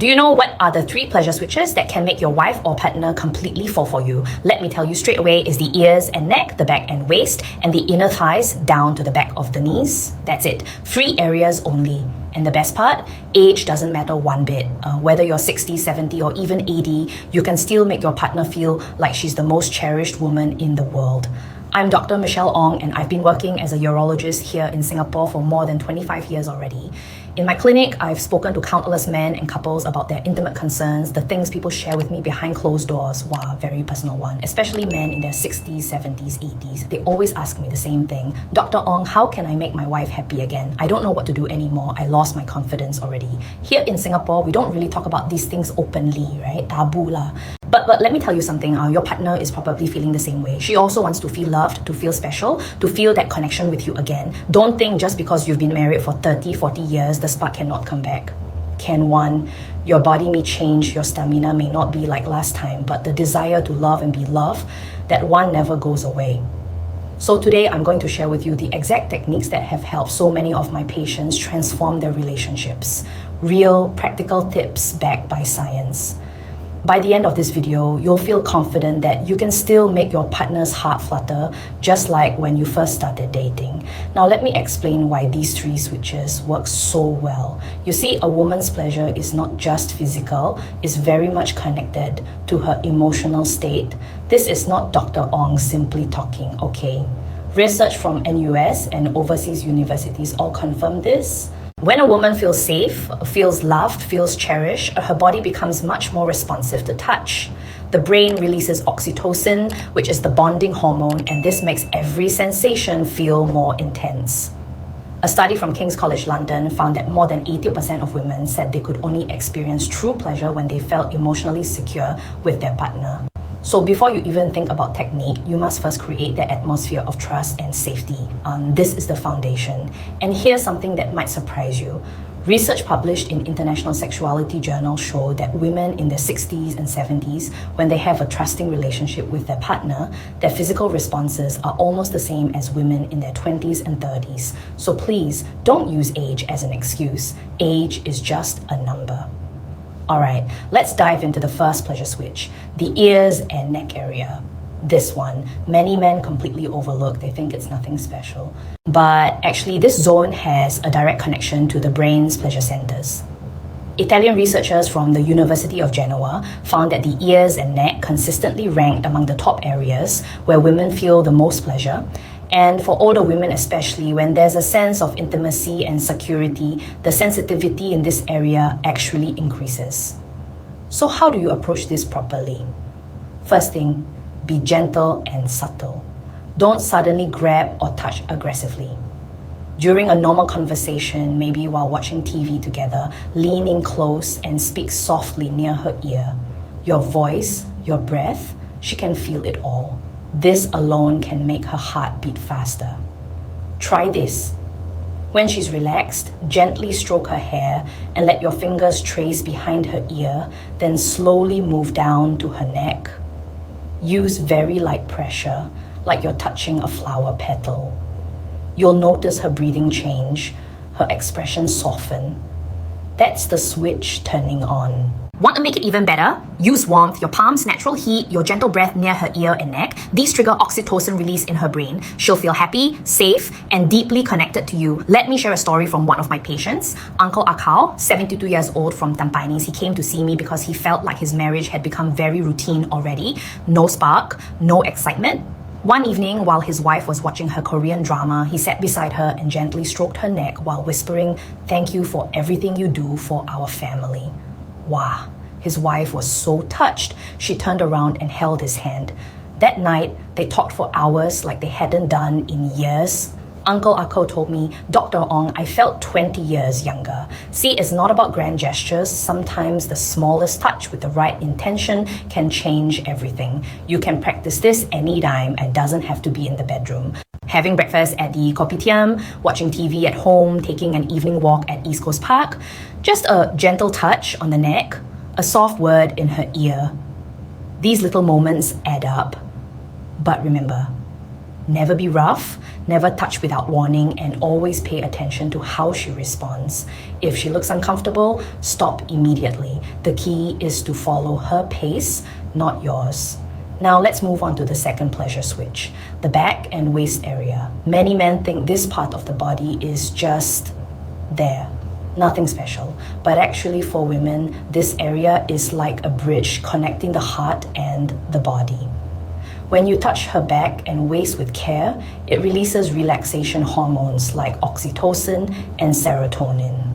Do you know what are the 3 pleasure switches that can make your wife or partner completely fall for you? Let me tell you straight away is the ears and neck, the back and waist, and the inner thighs down to the back of the knees. That's it. 3 areas only. And the best part, age doesn't matter one bit. Whether you're 60, 70 or even 80, you can still make your partner feel like she's the most cherished woman in the world. I'm Dr. Michelle Ong and I've been working as a urologist here in Singapore for more than 25 years already. In my clinic, I've spoken to countless men and couples about their intimate concerns, the things people share with me behind closed doors. Wow, very personal one. Especially men in their 60s, 70s, 80s. They always ask me the same thing. Dr. Ong, how can I make my wife happy again? I don't know what to do anymore. I lost my confidence already. Here in Singapore, we don't really talk about these things openly, right? Taboo lah. But let me tell you something, your partner is probably feeling the same way. She also wants to feel loved, to feel special, to feel that connection with you again. Don't think just because you've been married for 30, 40 years, the spark cannot come back. Can one? Your body may change, your stamina may not be like last time, but the desire to love and be loved, that one never goes away. So today I'm going to share with you the exact techniques that have helped so many of my patients transform their relationships. Real, practical tips backed by science. By the end of this video, you'll feel confident that you can still make your partner's heart flutter just like when you first started dating. Now let me explain why these 3 switches work so well. You see, a woman's pleasure is not just physical, it's very much connected to her emotional state. This is not Dr. Ong simply talking, okay? Research from NUS and overseas universities all confirm this. When a woman feels safe, feels loved, feels cherished, her body becomes much more responsive to touch. The brain releases oxytocin, which is the bonding hormone, and this makes every sensation feel more intense. A study from King's College London found that more than 80% of women said they could only experience true pleasure when they felt emotionally secure with their partner. So before you even think about technique, you must first create the atmosphere of trust and safety. This is the foundation. And here's something that might surprise you. Research published in International Sexuality Journal show that women in their 60s and 70s, when they have a trusting relationship with their partner, their physical responses are almost the same as women in their 20s and 30s. So please, don't use age as an excuse. Age is just a number. Alright, let's dive into the first pleasure switch, the ears and neck area. This one, many men completely overlook, they think it's nothing special. But actually, this zone has a direct connection to the brain's pleasure centers. Italian researchers from the University of Genoa found that the ears and neck consistently ranked among the top areas where women feel the most pleasure. And for older women especially, when there's a sense of intimacy and security, the sensitivity in this area actually increases. So how do you approach this properly? First thing, be gentle and subtle. Don't suddenly grab or touch aggressively. During a normal conversation, maybe while watching TV together, lean in close and speak softly near her ear. Your voice, your breath, she can feel it all. This alone can make her heart beat faster. Try this. When she's relaxed, gently stroke her hair and let your fingers trace behind her ear, then slowly move down to her neck. Use very light pressure, like you're touching a flower petal. You'll notice her breathing change, her expression soften. That's the switch turning on. Want to make it even better? Use warmth, your palms, natural heat, your gentle breath near her ear and neck. These trigger oxytocin release in her brain. She'll feel happy, safe, and deeply connected to you. Let me share a story from one of my patients. Uncle Akao, 72 years old from Tampines. He came to see me because he felt like his marriage had become very routine already. No spark, no excitement. One evening, while his wife was watching her Korean drama, he sat beside her and gently stroked her neck while whispering, "Thank you for everything you do for our family." Wow, his wife was so touched, she turned around and held his hand. That night, they talked for hours like they hadn't done in years. Uncle Ako told me, "Dr. Ong, I felt 20 years younger." See, it's not about grand gestures. Sometimes the smallest touch with the right intention can change everything. You can practice this anytime and doesn't have to be in the bedroom. Having breakfast at the kopitiam, watching TV at home, taking an evening walk at East Coast Park, just a gentle touch on the neck, a soft word in her ear. These little moments add up. But remember, never be rough, never touch without warning, and always pay attention to how she responds. If she looks uncomfortable, stop immediately. The key is to follow her pace, not yours. Now let's move on to the second pleasure switch, the back and waist area. Many men think this part of the body is just there, nothing special. But actually for women, this area is like a bridge connecting the heart and the body. When you touch her back and waist with care, it releases relaxation hormones like oxytocin and serotonin.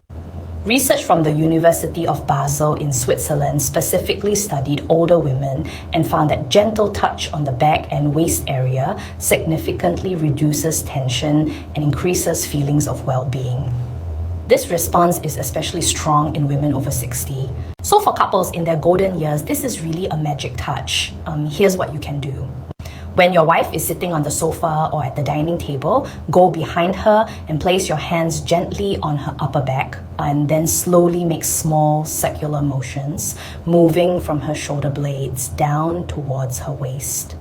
Research from the University of Basel in Switzerland specifically studied older women and found that gentle touch on the back and waist area significantly reduces tension and increases feelings of well-being. This response is especially strong in women over 60. So for couples in their golden years, this is really a magic touch. Here's what you can do. When your wife is sitting on the sofa or at the dining table, go behind her and place your hands gently on her upper back and then slowly make small circular motions, moving from her shoulder blades down towards her waist.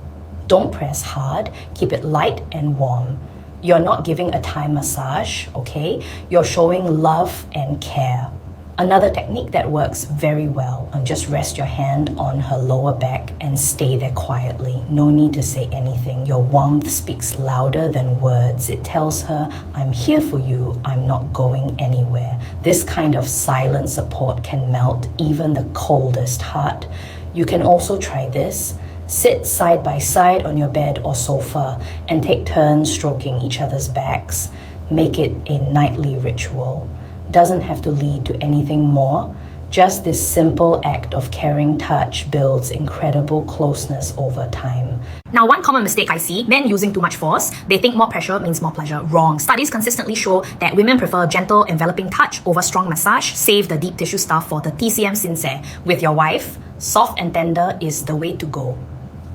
Don't press hard, keep it light and warm. You're not giving a Thai massage, okay? You're showing love and care. Another technique that works very well, just rest your hand on her lower back and stay there quietly. No need to say anything. Your warmth speaks louder than words. It tells her, I'm here for you, I'm not going anywhere. This kind of silent support can melt even the coldest heart. You can also try this. Sit side by side on your bed or sofa and take turns stroking each other's backs. Make it a nightly ritual. Doesn't have to lead to anything more. Just this simple act of caring touch builds incredible closeness over time. Now, one common mistake I see, men using too much force, they think more pressure means more pleasure. Wrong. Studies consistently show that women prefer gentle, enveloping touch over strong massage. Save the deep tissue stuff for the TCM Sincere. With your wife, soft and tender is the way to go.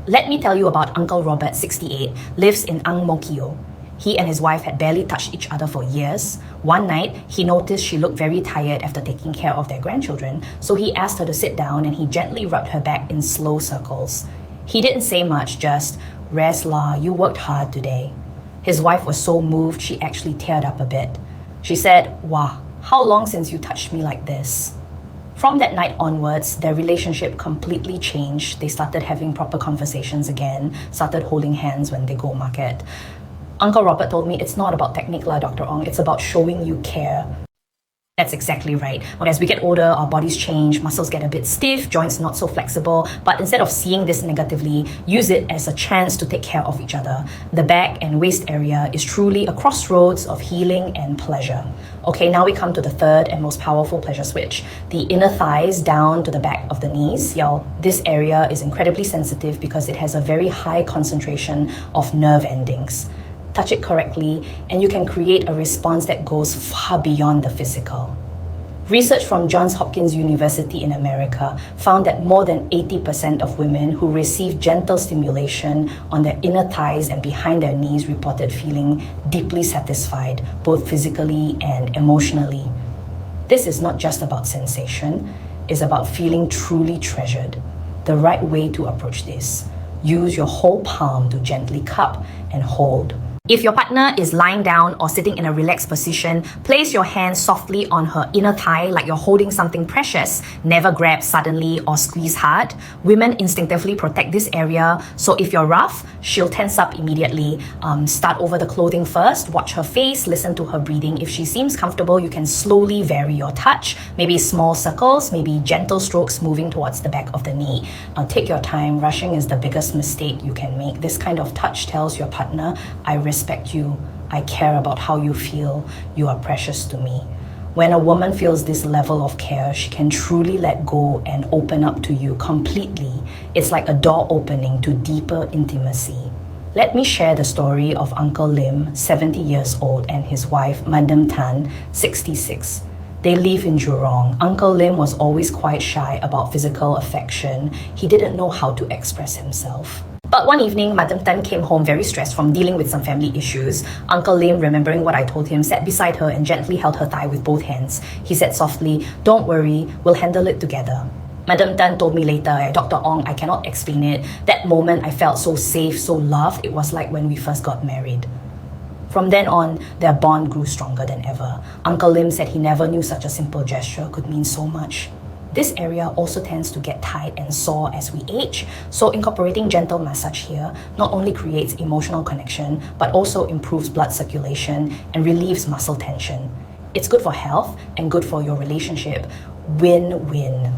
Let me tell you about Uncle Robert, 68, lives in Ang Mo Kio. He and his wife had barely touched each other for years. One night, he noticed she looked very tired after taking care of their grandchildren, so he asked her to sit down and he gently rubbed her back in slow circles. He didn't say much, just, rest lah, you worked hard today. His wife was so moved she actually teared up a bit. She said, wow, how long since you touched me like this? From that night onwards, their relationship completely changed. They started having proper conversations again, started holding hands when they go market. Uncle Robert told me it's not about technique lah, Dr. Ong, it's about showing you care. That's exactly right. But as we get older, our bodies change, muscles get a bit stiff, joints not so flexible. But instead of seeing this negatively, use it as a chance to take care of each other. The back and waist area is truly a crossroads of healing and pleasure. Okay, now we come to the third and most powerful pleasure switch, the inner thighs down to the back of the knees. Y'all, this area is incredibly sensitive because it has a very high concentration of nerve endings. Touch it correctly, and you can create a response that goes far beyond the physical. Research from Johns Hopkins University in America found that more than 80% of women who received gentle stimulation on their inner thighs and behind their knees reported feeling deeply satisfied, both physically and emotionally. This is not just about sensation, it's about feeling truly treasured. The right way to approach this: use your whole palm to gently cup and hold. If your partner is lying down or sitting in a relaxed position, place your hand softly on her inner thigh like you're holding something precious. Never grab suddenly or squeeze hard. Women instinctively protect this area, so if you're rough, she'll tense up immediately. Start over the clothing first, watch her face, listen to her breathing. If she seems comfortable, you can slowly vary your touch. Maybe small circles, maybe gentle strokes moving towards the back of the knee. Take your time. Rushing is the biggest mistake you can make. This kind of touch tells your partner, I respect you, I care about how you feel, you are precious to me. When a woman feels this level of care, she can truly let go and open up to you completely. It's like a door opening to deeper intimacy. Let me share the story of Uncle Lim, 70 years old, and his wife, Madam Tan, 66. They live in Jurong. Uncle Lim was always quite shy about physical affection. He didn't know how to express himself. But one evening, Madam Tan came home very stressed from dealing with some family issues. Uncle Lim, remembering what I told him, sat beside her and gently held her thigh with both hands. He said softly, don't worry, we'll handle it together. Madam Tan told me later, Dr. Ong, I cannot explain it. That moment I felt so safe, so loved. It was like when we first got married. From then on, their bond grew stronger than ever. Uncle Lim said he never knew such a simple gesture could mean so much. This area also tends to get tight and sore as we age, so incorporating gentle massage here not only creates emotional connection, but also improves blood circulation and relieves muscle tension. It's good for health and good for your relationship. Win-win.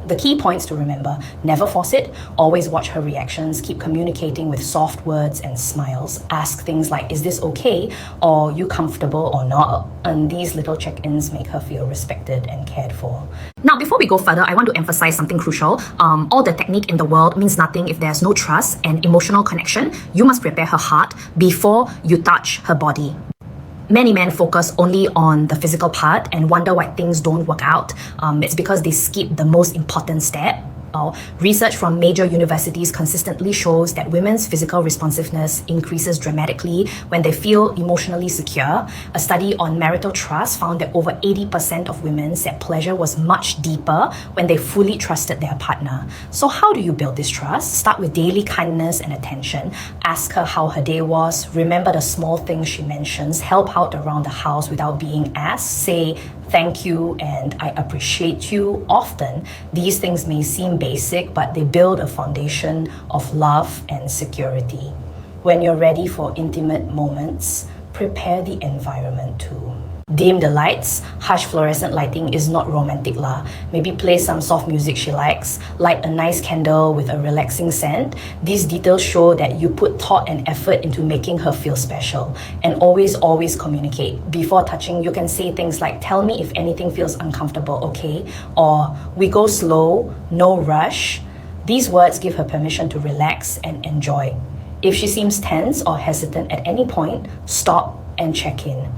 The key points to remember: never force it, always watch her reactions, keep communicating with soft words and smiles, ask things like, is this okay, or you comfortable or not, and these little check-ins make her feel respected and cared for. Now, before we go further, I want to emphasize something crucial. All the technique in the world means nothing if there's no trust and emotional connection. You must prepare her heart before you touch her body. Many men focus only on the physical part and wonder why things don't work out. It's because they skip the most important step. Research from major universities consistently shows that women's physical responsiveness increases dramatically when they feel emotionally secure. A study on marital trust found that over 80% of women said pleasure was much deeper when they fully trusted their partner. So how do you build this trust? Start with daily kindness and attention. Ask her how her day was. Remember the small things she mentions. Help out around the house without being asked. Say thank you and I appreciate you often. These things may seem basic, but they build a foundation of love and security. When you're ready for intimate moments, prepare the environment too. Dim the lights. Harsh fluorescent lighting is not romantic lah. Maybe play some soft music she likes, light a nice candle with a relaxing scent. These details show that you put thought and effort into making her feel special. And always communicate. Before touching, you can say things like, tell me if anything feels uncomfortable, okay? Or, we go slow, no rush. These words give her permission to relax and enjoy. If she seems tense or hesitant at any point, stop and check in.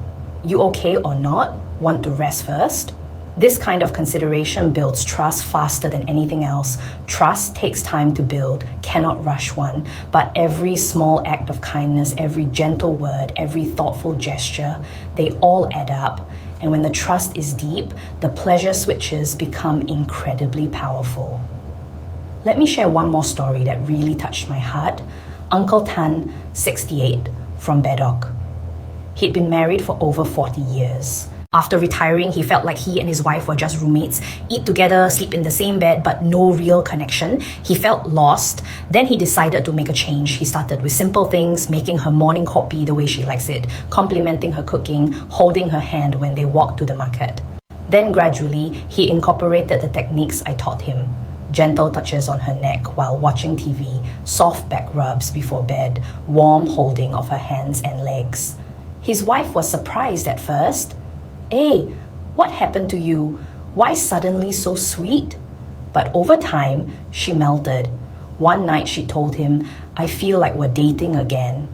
You okay or not? Want to rest first? This kind of consideration builds trust faster than anything else. Trust takes time to build, cannot rush one. But every small act of kindness, every gentle word, every thoughtful gesture, they all add up. And when the trust is deep, the pleasure switches become incredibly powerful. Let me share one more story that really touched my heart. Uncle Tan, 68, from Bedok. He'd been married for over 40 years. After retiring, he felt like he and his wife were just roommates, eat together, sleep in the same bed, but no real connection. He felt lost. Then he decided to make a change. He started with simple things, making her morning kopi the way she likes it, complimenting her cooking, holding her hand when they walked to the market. Then gradually, he incorporated the techniques I taught him. Gentle touches on her neck while watching TV, soft back rubs before bed, warm holding of her hands and legs. His wife was surprised at first. Hey, what happened to you? Why suddenly so sweet? But over time, she melted. One night she told him, I feel like we're dating again.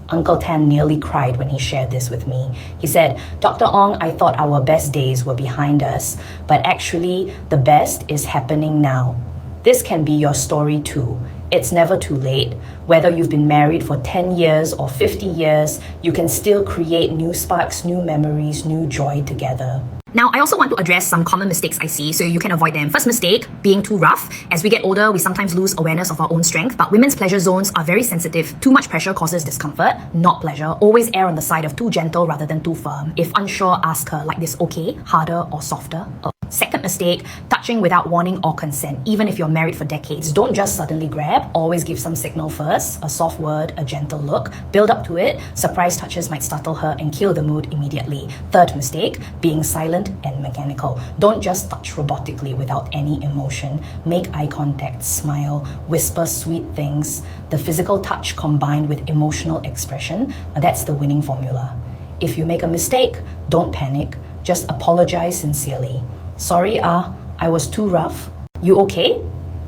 Uncle Tan nearly cried when he shared this with me. He said, Dr. Ong, I thought our best days were behind us, but actually the best is happening now. This can be your story too. It's never too late. Whether you've been married for 10 years or 50 years, you can still create new sparks, new memories, new joy together. Now, I also want to address some common mistakes I see so you can avoid them. First mistake, being too rough. As we get older, we sometimes lose awareness of our own strength, but women's pleasure zones are very sensitive. Too much pressure causes discomfort, not pleasure. Always err on the side of too gentle rather than too firm. If unsure, ask her, like this okay, harder or softer? Second mistake, touching without warning or consent. Even if you're married for decades, don't just suddenly grab. Always give some signal first, a soft word, a gentle look. Build up to it. Surprise touches might startle her and kill the mood immediately. Third mistake, being silent and mechanical. Don't just touch robotically without any emotion. Make eye contact, smile, whisper sweet things. The physical touch combined with emotional expression, that's the winning formula. If you make a mistake, don't panic. Just apologize sincerely. Sorry, I was too rough. You okay?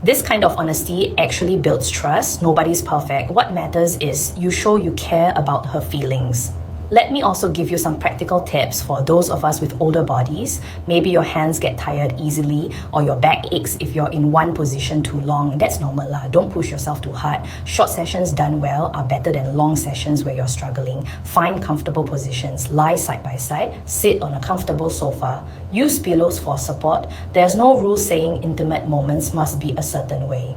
This kind of honesty actually builds trust. Nobody's perfect. What matters is you show you care about her feelings. Let me also give you some practical tips for those of us with older bodies. Maybe your hands get tired easily or your back aches if you're in one position too long. That's normal lah. Don't push yourself too hard. Short sessions done well are better than long sessions where you're struggling. Find comfortable positions. Lie side by side. Sit on a comfortable sofa. Use pillows for support. There's no rule saying intimate moments must be a certain way.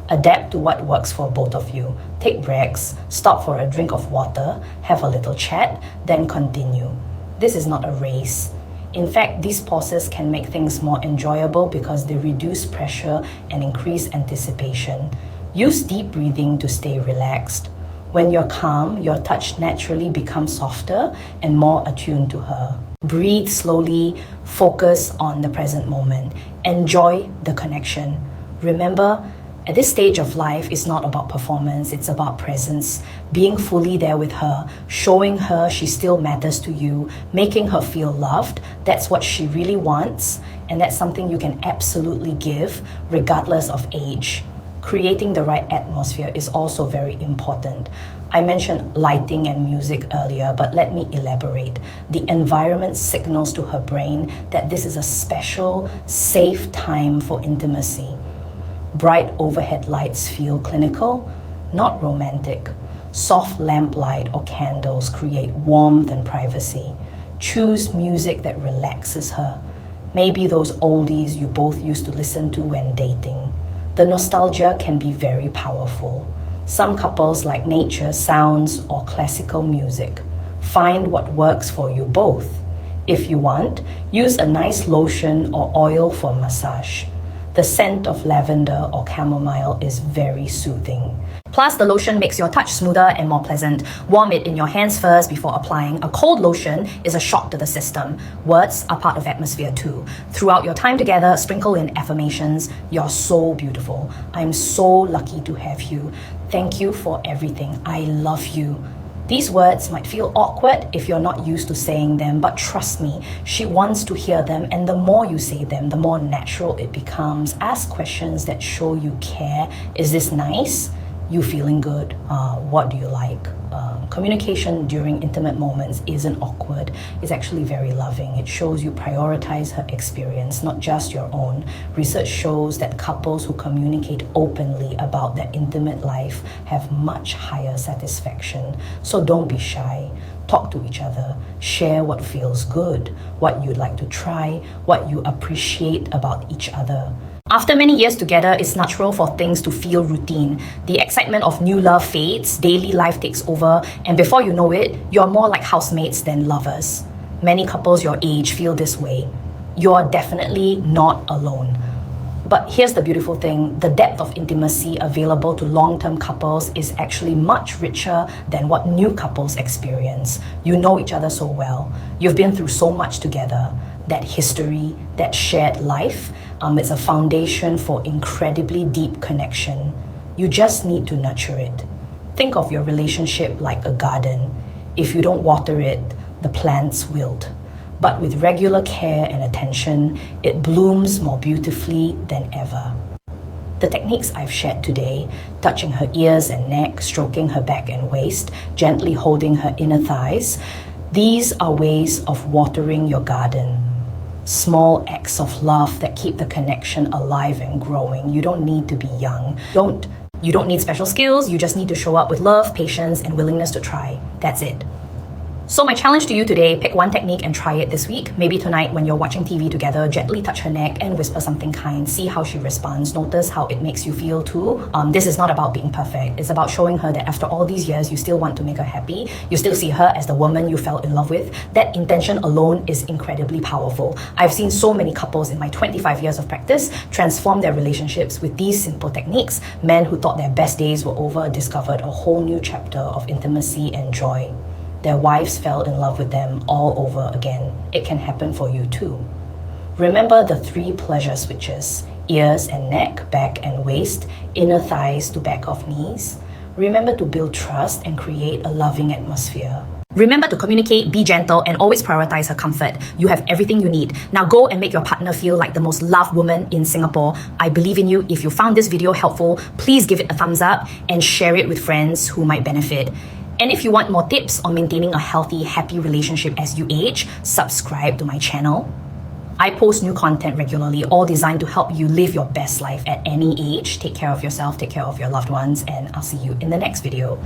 Adapt to what works for both of you. Take breaks, stop for a drink of water, have a little chat, then continue. This is not a race. In fact, these pauses can make things more enjoyable because they reduce pressure and increase anticipation. Use deep breathing to stay relaxed. When you're calm, your touch naturally becomes softer and more attuned to her. Breathe slowly, focus on the present moment. Enjoy the connection. Remember, at this stage of life, it's not about performance, it's about presence. Being fully there with her, showing her she still matters to you, making her feel loved, that's what she really wants, and that's something you can absolutely give regardless of age. Creating the right atmosphere is also very important. I mentioned lighting and music earlier, but let me elaborate. The environment signals to her brain that this is a special, safe time for intimacy. Bright overhead lights feel clinical, not romantic. Soft lamplight or candles create warmth and privacy. Choose music that relaxes her. Maybe those oldies you both used to listen to when dating. The nostalgia can be very powerful. Some couples like nature, sounds, or classical music. Find what works for you both. If you want, use a nice lotion or oil for massage. The scent of lavender or chamomile is very soothing. Plus, the lotion makes your touch smoother and more pleasant. Warm it in your hands first before applying. A cold lotion is a shock to the system. Words are part of atmosphere too. Throughout your time together, sprinkle in affirmations. You're so beautiful. I'm so lucky to have you. Thank you for everything. I love you. These words might feel awkward if you're not used to saying them, but trust me, she wants to hear them, and the more you say them, the more natural it becomes. Ask questions that show you care. Is this nice? You feeling good? What do you like? Communication during intimate moments isn't awkward. It's actually very loving. It shows you prioritize her experience, not just your own. Research shows that couples who communicate openly about their intimate life have much higher satisfaction. So don't be shy. Talk to each other. Share what feels good, what you'd like to try, what you appreciate about each other. After many years together, it's natural for things to feel routine. The excitement of new love fades, daily life takes over, and before you know it, you're more like housemates than lovers. Many couples your age feel this way. You're definitely not alone. But here's the beautiful thing, the depth of intimacy available to long-term couples is actually much richer than what new couples experience. You know each other so well. You've been through so much together. That history, that shared life, it's a foundation for incredibly deep connection. You just need to nurture it. Think of your relationship like a garden. If you don't water it, the plants wilt. But with regular care and attention, it blooms more beautifully than ever. The techniques I've shared today, touching her ears and neck, stroking her back and waist, gently holding her inner thighs, these are ways of watering your garden. Small acts of love that keep the connection alive and growing. You don't need to be young. You don't need special skills. You just need to show up with love, patience, and willingness to try. That's it. So my challenge to you today, pick one technique and try it this week. Maybe tonight when you're watching TV together, gently touch her neck and whisper something kind. See how she responds. Notice how it makes you feel too. This is not about being perfect. It's about showing her that after all these years, you still want to make her happy. You still see her as the woman you fell in love with. That intention alone is incredibly powerful. I've seen so many couples in my 25 years of practice transform their relationships with these simple techniques. Men who thought their best days were over discovered a whole new chapter of intimacy and joy. Their wives fell in love with them all over again. It can happen for you too. Remember the 3 pleasure switches: ears and neck, back and waist, inner thighs to back of knees. Remember to build trust and create a loving atmosphere. Remember to communicate, be gentle, and always prioritize her comfort. You have everything you need. Now go and make your partner feel like the most loved woman in Singapore. I believe in you. If you found this video helpful, please give it a thumbs up and share it with friends who might benefit. And if you want more tips on maintaining a healthy, happy relationship as you age, subscribe to my channel. I post new content regularly, all designed to help you live your best life at any age. Take care of yourself, take care of your loved ones, and I'll see you in the next video.